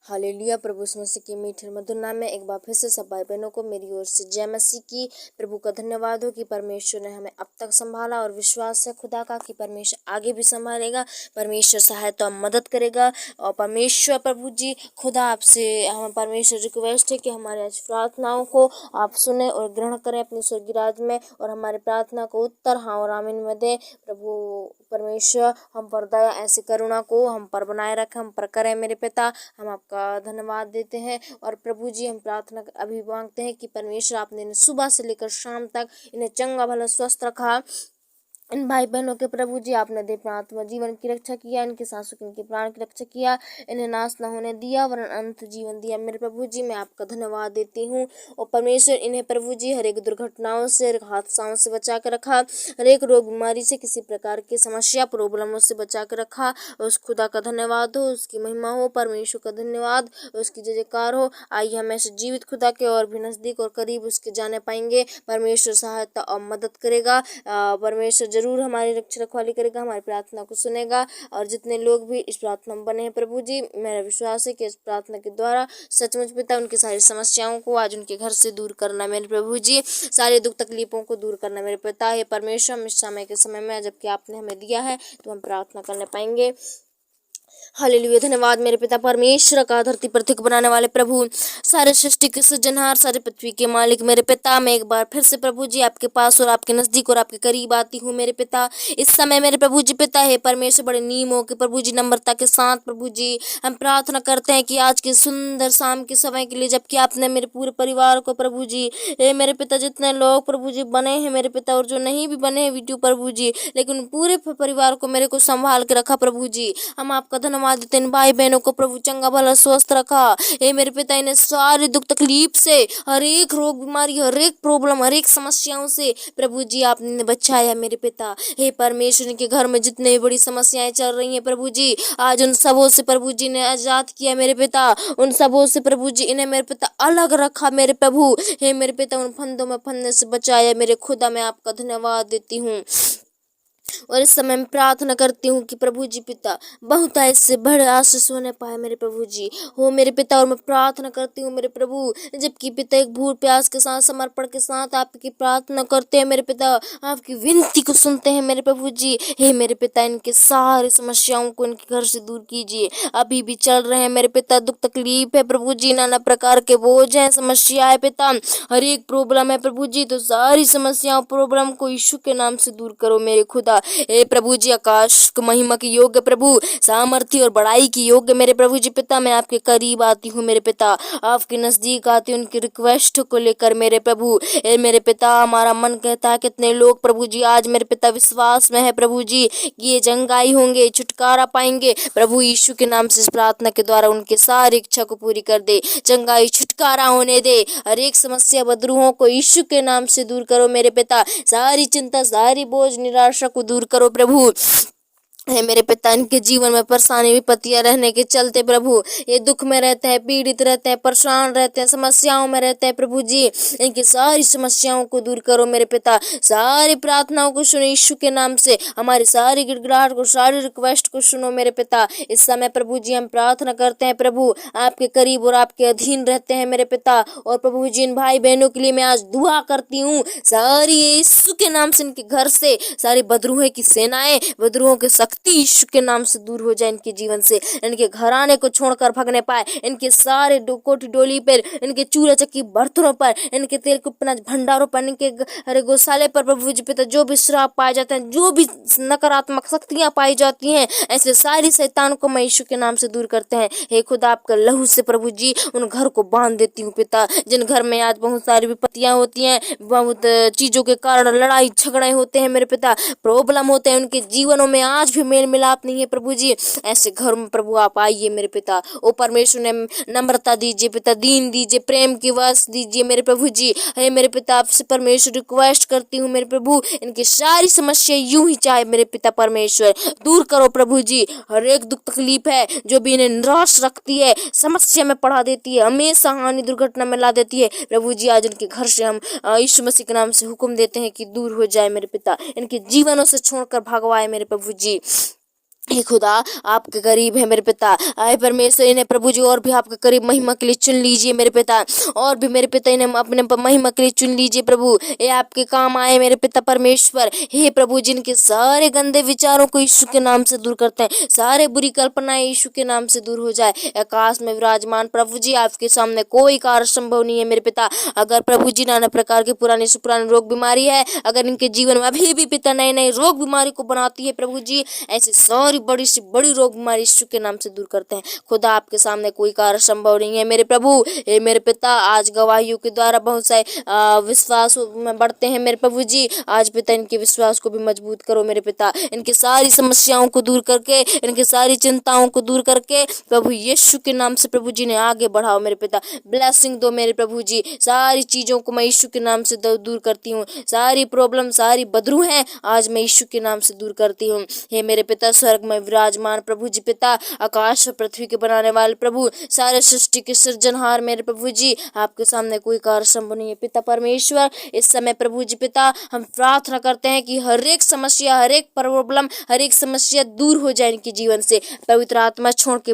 Hallelujah. प्रभु यीशु मसीह के मीठे मधुर नाम में एक बार फिर से सब भाई बहनों को मेरी ओर से जय मसीह की। प्रभु का धन्यवाद हो कि परमेश्वर ने हमें अब तक संभाला और विश्वास है खुदा का कि परमेश्वर आगे भी संभालेगा। परमेश्वर सहायता और मदद करेगा। और परमेश्वर प्रभु जी खुदा आपसे हम परमेश्वर रिक्वेस्ट है कि हमारे आज प्रार्थनाओं को आप सुने और ग्रहण करें अपने स्वर्गीय राज में, और हमारी प्रार्थना को उत्तर हाँ और आमीन में दें। प्रभु परमेश्वर हम पर दया ऐसी करुणा को हम पर बनाए रखें, हम पर करें मेरे पिता। हम आपका धन्यवाद देते हैं और प्रभु जी हम प्रार्थना अभी मांगते हैं कि परमेश्वर आपने इन्हें सुबह से लेकर शाम तक इन्हें चंगा भला स्वस्थ रखा। इन भाई बहनों के प्रभु जी आपने दीप आत्मा जीवन की रक्षा किया, इनके सांसों की इनके प्राण की रक्षा किया, इन्हें नाश न होने दिया वरन अंत जीवन दिया। मेरे प्रभु जी मैं आपका धन्यवाद देती हूँ। और परमेश्वर इन्हें प्रभु जी हर एक दुर्घटनाओं से, हर एक हादसाओं से बचा कर रखा, हर एक रोग बीमारी से, किसी प्रकार की समस्या प्रॉब्लमों से बचा कर रखा। उस खुदा का धन्यवाद हो, उसकी महिमा हो, परमेश्वर का धन्यवाद, उसकी जय जयकार हो। आइए हम ऐसे जीवित खुदा के और भी नजदीक और करीब उसके जाने पाएंगे। परमेश्वर सहायता और मदद करेगा। परमेश्वर जरूर हमारी रक्षा रखवाली करेगा, हमारी प्रार्थना को सुनेगा। और जितने लोग भी इस प्रार्थना में बने हैं प्रभु जी, मेरा विश्वास है कि इस प्रार्थना के द्वारा सचमुच पिता उनकी सारी समस्याओं को आज उनके घर से दूर करना मेरे प्रभु जी, सारे दुख तकलीफों को दूर करना मेरे पिता। हे परमेश्वर हम इस समय के समय में जबकि आपने हमें दिया है तो हम प्रार्थना करने पाएंगे। हालेलुया। धन्यवाद मेरे पिता परमेश्वर का, धरती पृथ्वी को बनाने वाले प्रभु, सारे सृष्टि के सृजनहार, सारे पृथ्वी के मालिक मेरे पिता। मैं एक बार फिर से प्रभु जी आपके पास और आपके नजदीक और आपके करीब आती हूँ मेरे पिता। इस समय मेरे प्रभु जी पिता है परमेश्वर बड़े नियमों के प्रभु जी नम्रता के साथ प्रभु जी हम प्रार्थना करते हैं कि आज के सुंदर शाम के समय के लिए, जबकि आपने मेरे पूरे परिवार को प्रभु जी मेरे पिता जितने लोग प्रभु जी बने हैं मेरे पिता और जो नहीं भी बने हैं वीडियो प्रभु जी, लेकिन पूरे परिवार को मेरे को संभाल के रखा प्रभु जी। हम आपका धन्यवाद देते हैं। भाई बहनों को प्रभु चंगा भला स्वस्थ रखा। हे मेरे पिता इन्हें सारे दुख तकलीफ से, हर एक रोग बीमारी, हर एक प्रॉब्लम, हर एक समस्याओं से प्रभु जी आपने बचाया मेरे पिता। हे परमेश्वर के घर में जितने भी बड़ी समस्याएं चल रही हैं प्रभु जी, आज उन सबों से प्रभु जी ने आजाद किया मेरे पिता। उन सबों से प्रभु जी इन्हें मेरे पिता अलग रखा मेरे प्रभु। हे मेरे पिता उन फंदों में फंदने से बचाया मेरे खुदा। मैं आपका धन्यवाद देती हूँ और इस समय मैं प्रार्थना करती हूँ कि प्रभु जी पिता बहुत ऐसे बड़े आशीष होने पाए मेरे प्रभु जी हो मेरे पिता। और मैं प्रार्थना करती हूँ मेरे प्रभु, जबकि पिता एक भूख प्यास के साथ, समर्पण के साथ आपकी प्रार्थना करते हैं मेरे पिता, आपकी विनती को सुनते हैं मेरे प्रभु जी। हे मेरे पिता इनके सारी समस्याओं को इनके घर से दूर कीजिए। अभी भी चल रहे हैं मेरे पिता दुख तकलीफ है प्रभु जी, नाना प्रकार के बोझ है, समस्या है पिता, हर एक प्रॉब्लम है प्रभु जी। तो सारी समस्याओं प्रॉब्लम को यीशु के नाम से दूर करो मेरे खुदा। हे प्रभु जी आकाश को महिमा की योग्य प्रभु, सामर्थ्य और बड़ाई की योग्य मेरे प्रभु जी पिता, मैं आपके करीब आती हूँ मेरे पिता, आपके नजदीक आती हूँ उनकी रिक्वेस्ट को लेकर मेरे प्रभु। हे मेरे पिता हमारा मन कहता है कितने लोग प्रभु जी आज मेरे पिता विश्वास में है प्रभु जी कि ये जंगाई होंगे, छुटकारा पाएंगे प्रभु यीशु के नाम से। इस प्रार्थना के द्वारा उनके सारी इच्छा को पूरी कर दे, जंगाई छुटकारा होने दे, हर एक समस्या बदरूहों को यीशु के नाम से दूर करो मेरे पिता। सारी चिंता, सारी बोझ, निराशा को दूर करो प्रभु। है मेरे पिता इनके जीवन में परेशानी विपत्तियां रहने के चलते प्रभु ये दुख में रहते हैं, पीड़ित रहते हैं, परेशान रहते हैं, समस्याओं में रहते हैं प्रभु जी, इनकी सारी समस्याओं को दूर करो मेरे पिता। सारी प्रार्थनाओं को सुनो यीशु के नाम से, हमारी सारी गिड़गिड़ाहट को, सारी रिक्वेस्ट को सुनो मेरे पिता। इस समय प्रभु जी हम प्रार्थना करते हैं प्रभु, आपके करीब और आपके अधीन रहते हैं मेरे पिता। और प्रभु जी इन भाई बहनों के लिए मैं आज दुआ करती हूँ, सारी यीशु के नाम से इनके घर से सारी बदरूहों की सेनाएं, बदरूहों के यीशु के नाम से दूर हो जाए इनके जीवन से, इनके घराने को छोड़कर भागने पाए, इनके सारे कोठी डोली पर, इनके चूल्हे चक्की बर्तनों पर, इनके तेल कुपनाज भंडारों पर, इनके हरे गौशाले पर प्रभु जी पिता जो भी श्राप पाए जाते हैं, जो भी नकारात्मक शक्तियां पाई जाती हैं, ऐसे सारी शैतान को मैं यीशु के नाम से दूर करते हैं। हे खुदा आपका लहू से प्रभु जी उन घर को बांध देती हूँ पिता, जिन घर में आज बहुत सारी विपत्तियां होती हैं, बहुत चीजों के कारण लड़ाई झगड़े होते हैं मेरे पिता, प्रॉब्लम होते हैं उनके जीवनों में, आज भी मेल मिलाप नहीं है प्रभु जी, ऐसे घर में प्रभु आप आइए मेरे पिता। ओ परमेश्वर ने नम्रता दीजिए पिता, दीन दीजिए, प्रेम की वश दीजिए मेरे प्रभु जी। हे मेरे पिता आपसे परमेश्वर रिक्वेस्ट करती हूँ मेरे प्रभु, इनकी सारी समस्या यूं ही चाहे मेरे पिता परमेश्वर दूर करो प्रभु जी। हर एक दुख तकलीफ है जो भी इन्हें निराश रखती है, समस्या में पढ़ा देती है, हमेशा हानि दुर्घटना में ला देती है प्रभु जी, आज इनके घर से हम यीशु मसीह के नाम से हुक्म देते हैं कि दूर हो जाए मेरे पिता, इनके जीवनों से छोड़कर भगवाए मेरे प्रभु जी। हे खुदा आपके करीब है मेरे पिता। आए परमेश्वर इन्हें प्रभु जी और भी आपके करीब महिमा के लिए चुन लीजिए मेरे पिता। और भी मेरे पिता इन्हें अपने महिमा के लिए चुन लीजिए प्रभु। ये आपके काम आए मेरे पिता परमेश्वर। हे प्रभु जिनके सारे गंदे विचारों को यीशु के नाम से दूर करते हैं, सारे बुरी कल्पनाएं यीशु के नाम से दूर हो जाए। आकाश में विराजमान प्रभु जी आपके सामने कोई कार्य संभव नहीं है मेरे पिता। अगर प्रभु जी नाना प्रकार के पुराने से पुराने रोग बीमारी है, अगर इनके जीवन में अभी भी पिता नए नए रोग बीमारी को बनाती है प्रभु जी, ऐसी सारी बड़ी सी बड़ी रोग बीमारी यीशु के नाम से दूर करते हैं। खुदा आपके सामने कोई कार्य संभव नहीं है मेरे प्रभु। हे मेरे पिता आज गवाहियों के द्वारा बहुत से विश्वास में बढ़ते हैं मेरे प्रभु जी। आज पिता इनके विश्वास को भी मजबूत करो मेरे पिता। इनकी सारी समस्याओं को दूर करके, इनकी सारी चिंताओं को दूर करके प्रभु यीशु के नाम से प्रभु जी ने आगे बढ़ाओ मेरे पिता। ब्लेसिंग दो मेरे प्रभु जी। सारी चीजों को मैं यीशु के नाम से दूर करती हूँ। सारी प्रॉब्लम, सारी बदरू हैं, आज मैं यीशु के नाम से दूर करती हूँ। हे मेरे पिता स्वर्ग में विराजमान प्रभु जी पिता, आकाश और पृथ्वी के बनाने वाले प्रभु, सारे सृष्टि के सृजनहार मेरे प्रभु जी, आपके सामने कोई कार्य संभव नहीं है पिता परमेश्वर। इस समय प्रभु जी पिता हम प्रार्थना करते हैं कि हर एक समस्या, हर एक प्रॉब्लम, हर एक समस्या दूर हो जाए इनके जीवन से। पवित्र आत्मा छोड़ के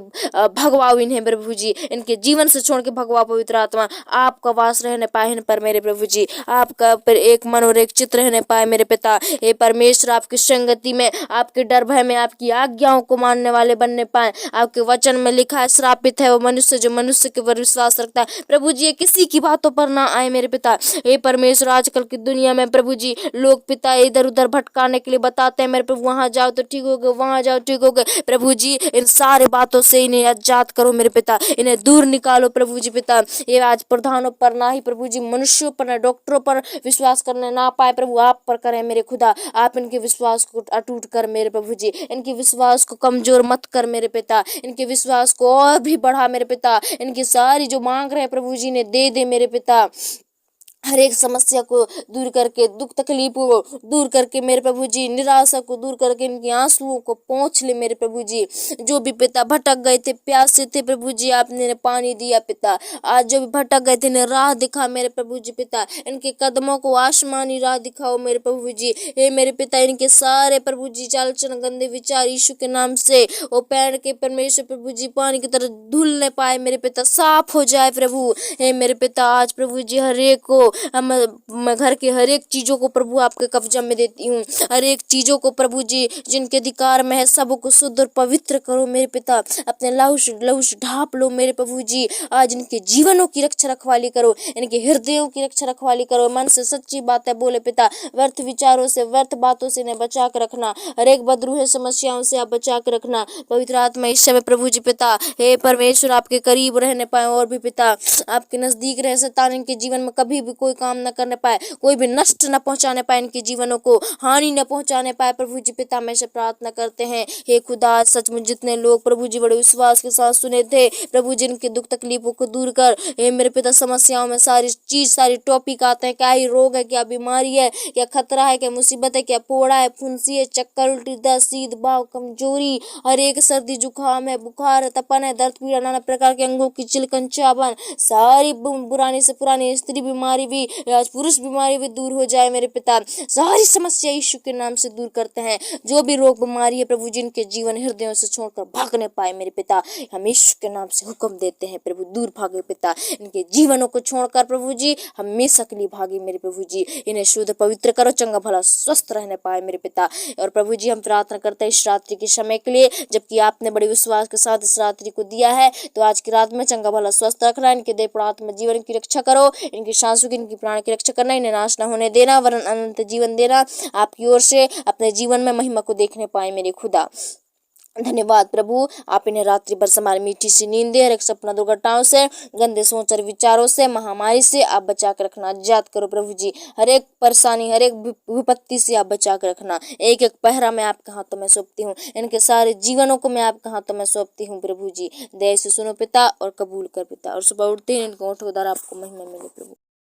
भगवाओ इन्हें प्रभु जी, इनके जीवन से छोड़ के भगवाओ पवित्र आत्मा। आपका वास रहने पाए इन पर मेरे प्रभु जी, आपका पर एक मन और एक चित्त रहने पाए मेरे पिता। हे परमेश्वर आपकी संगति में, आपके डर भय में, आपकी आज्ञाओं को मानने वाले बनने पाए। आपके वचन में लिखा है श्रापित है वो मनुष्य जो मनुष्य के पर विश्वास रखता है। प्रभु जी ये किसी की बातों पर ना आए मेरे पिता। हे परमेश्वर आजकल की दुनिया में प्रभु जी लोग पिता इधर उधर भटकाने के लिए बताते हैं मेरे प्रभु, वहां जाओ तो ठीक हो गए, वहां जाओ ठीक हो गए। प्रभु जी इन सारे बातों से इन्हें आजाद करो मेरे पिता, इन्हें दूर निकालो प्रभु जी पिता। ये आज प्रधानों पर ना ही प्रभु जी मनुष्यों पर, डॉक्टरों पर विश्वास करने ना पाए प्रभु, आप पर करें मेरे खुदा। आप इनके विश्वास को अटूट कर मेरे प्रभु जी, इनके विश्वास को कमजोर मत कर मेरे पिता, इनके विश्वास को और भी बढ़ा मेरे पिता। इनकी सारी जो मांग रहे हैं प्रभु जी ने दे मेरे पिता। हर एक समस्या को दूर करके, दुख तकलीफ को दूर करके मेरे प्रभु जी, निराशा को दूर करके इनके आंसुओं को पोंछ ले मेरे प्रभु जी। जो भी पिता भटक गए थे, प्यासे थे प्रभु जी, आपने पानी दिया पिता। आज जो भी भटक गए थे इन्हें राह दिखा मेरे प्रभु जी पिता, इनके कदमों को आसमानी राह दिखाओ मेरे प्रभु जी। हे मेरे पिता इनके सारे प्रभु जी चाल चलन गंदे विचार यीशु के नाम से वो पैर के परमेश्वर प्रभु जी पानी की तरह धुलने पाए मेरे पिता, साफ हो जाए प्रभु। हे मेरे पिता आज प्रभु जी हर एक को, मैं घर के हर एक चीजों को प्रभु आपके कब्जा में देती हूँ। हर एक चीजों को प्रभु जी जिनके अधिकार में है सबको शुद्ध और पवित्र करो मेरे पिता। अपने लहूश ढाप लो मेरे प्रभु जी। आज इनके जीवनों की रक्षा रखवाली करो, इनके हृदयों की रक्षा रखवाली करो। मन से सच्ची बातें बोले पिता, व्यर्थ विचारों से, व्यर्थ बातों से इन्हें बचा कर रखना। हर एक बदरूह समस्याओं से आप बचा कर रखना। पवित्र आत्मा इस समय प्रभु जी पिता, हे परमेश्वर आपके करीब रहने पाए और भी पिता आपके नजदीक रहे। शैतान इनके जीवन में कभी भी कोई काम न करने पाए, कोई भी नष्ट न पहुंचाने पाए, इनके जीवनों को हानि न पहुंचाने पाए प्रभु जी पिता। में से प्रार्थना करते हैं हे खुदा सचमुच जितने लोग प्रभु जी बड़े विश्वास के साथ सुने थे प्रभु जी, इनके दुख तकलीफों को दूर कर। हे मेरे पिता समस्याओं में सारी चीज, सारी टॉपिक आते हैं, क्या ही रोग है, क्या बीमारी है, क्या खतरा है, क्या मुसीबत है, क्या फोड़ा है, फुंसी है, चक्कर, उल्टी, दस्त, सीध भाव, कमजोरी, हर एक सर्दी जुकाम है, बुखार है, तपन है, दर्द पीड़ा, नाना प्रकार के अंगों की चिलकंचापन, सारी पुरानी से पुरानी स्त्री बीमारी भी, पुरुष बीमारी भी दूर हो जाए मेरे पिता। सारी समस्या यीशु के नाम से दूर करते हैं। जो भी रोग बीमारी है प्रभु जी इनके जीवन हृदयों से छोड़कर भागने पाए मेरे पिता, हम यीशु के नाम से हुक्म देते हैं प्रभु, दूर भागे पिता। इनके जीवनों को छोड़कर प्रभु जी हमेशा के लिए भागे मेरे प्रभु जी। इन्हें शुद्ध पवित्र करो, चंगा भला स्वस्थ रहने पाए मेरे पिता। और प्रभु जी हम प्रार्थना करते हैं इस रात्रि के समय के लिए, जबकि आपने बड़े विश्वास के साथ इस रात्रि को दिया है, तो आज की रात में चंगा भला स्वस्थ रखना, इनके देह प्राण में जीवन की रक्षा करो, इनकी सांसों की, इनकी प्राण की रक्षा करना, इन्हें नाश न होने देना, वरन अनंत जीवन देना। आपकी ओर से अपने जीवन में महिमा को देखने पाए मेरे खुदा। धन्यवाद प्रभु, आप इन्हें रात्रि भर संभाल, मीठी सी नींद दे, हर एक सपना दुर्घटनाओं से, गंदे सोच और विचारों से, महामारी से आप बचा कर रखना, आजाद करो प्रभु जी। हर एक परेशानी, हर एक विपत्ति से आप बचा कर रखना। एक एक पहरा मैं आपके हाथों में सौंपती हूँ, इनके सारे जीवनों को मैं आपके हाथों में सौंपती हूँ प्रभु जी। दया से सुनो पिता और कबूल कर पिता। और सुबह उठते ही इनको उठो उधर आपको महिमा मिले प्रभु।